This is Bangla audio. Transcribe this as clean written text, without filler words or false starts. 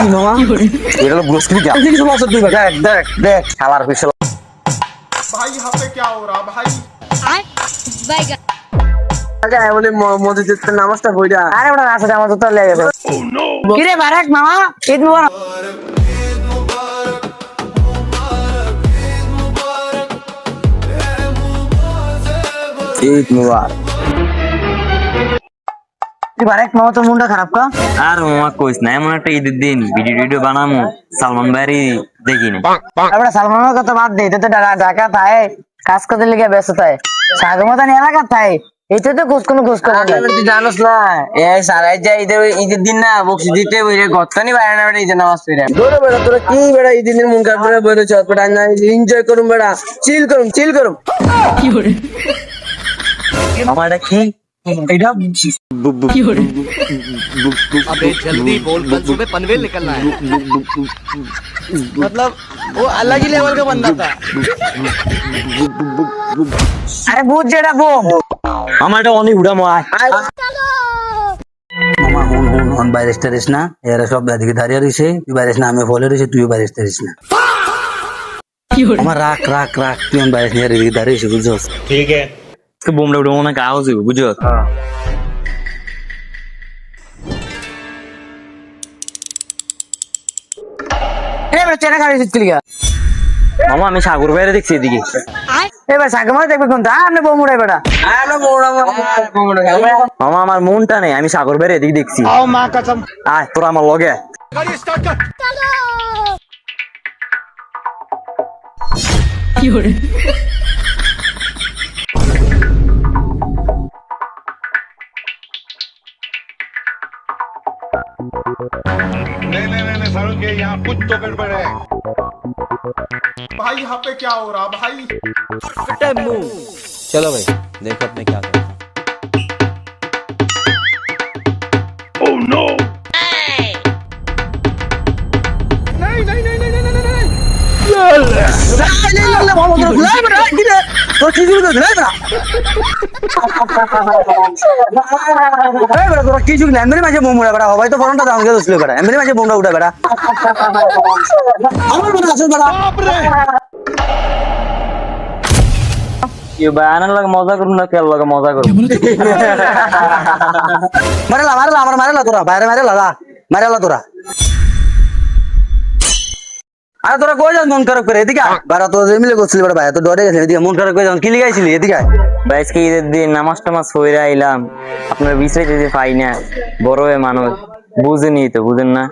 কি মামা এটা হলো ব্রোস্কি কি আপনি কিছু বলছেন তুই দেখ দেখ দেখ শালার পিছল भाई यहाँ पे क्या हो रहा भाई আগে বলে মসজিদে নামাজটা পড়া আরে ওটা রাস্তা আমার তো লেগে গেছে কি রে বারেক মামা ঈদ মুবারক ঈদ মুবারক তুই বারেক মামা তো মুন্ডা খারাপ কা আর মামা কইস না এমন একটা ঈদের দিন ভিডিও বানামু সালমান ভাইয়েরই দেখি না আমরা সালমানের কথা বাদ দে তো ঢাকা থাকে কাজ করতে লেগে ব্যস্ত থাকে সাগমতান এলাকা থাকে এটা তো খোঁজ খবর নাই তুই জানোস না এই সারাই যায় ঈদের দিন না বকশি দিতে বইরে গতকানি বাইরে না বেটা ঈদের নামাজ পড়া দৌড়ে বেটা তোরা কি বেটা ঈদের দিন মুন কাট করে বইরে চট বেটা না এনজয় করুম বেটা চিল করুম আমার এটা কি এটা अबे जल्दी बोल कल सुबह पनवेल निकलना है मतलब वो अलग ही लेवल का बंदा था আরে বুঝ যেটা বোম আমার এটা অনেক উড়া মায় মামা হুন বাইরেস টারিস না এরা সব দাদিকে দাঁড়িয়ে রয়েছে তুই বাইরেস না আমি ফলে রয়েছে তুইও বাইরেস টারিস না আমার রাখ তুই বাইরেস নিয়ে এদিকে দাঁড়িয়েছে বুঝছস বোমটা উঠে মনে কাগজ হইব বুঝছো এবার চেনা গাড়ি শিখতে লিগা মামা আমি সাগর ভাইয়ের দেখছি এদিকে এবার সাগমত দেখবে কোনটা আপনি বোম উড়াই বেটা আমরা বড় মামা আমার মনটা নেই আমি সাগর ভাইয়ের এদিকে দেখছি আয় তোরা আমার লগে गाड़ी स्टार्ट कर नहीं सारुण के यहाँ कुछ तो गड़बड़ है भाई यहाँ पे क्या हो रहा भाई चलो भाई देखो अब मैं क्या करता हूँ তোর কি যুগ ধরে বেটা এই বেটা তোর কি যুগ না এমনি মাঝে বোম উড়া বেটা হবাই তো ফোনটা দাম দিয়ে দছিল বেটা এমনি মাঝে বোমটা উড়া বেটা আমার বেটা আছে বেটা কি বায়ানের লাগে মজা করুন না কেল লাগে মজা করুন মারেলা আমার মারেলা তোরা বাইরে মারেলা তোরা আরে তোরা কই যাস মন খারাপ করে এদিকে বারা তো মিলে করছিলি বেটা ভাই তো ডরে গেছিস এদিকে মন খারাপ করে যখন কি লিগাইছিলি এদিকে ভাই আজকে ঈদের দিন নামাজ টামাজ হইরা আইলাম আপনার বিষয় যদি পাই না বড় হয়ে মানুষ বুঝেনি তো বুঝেন না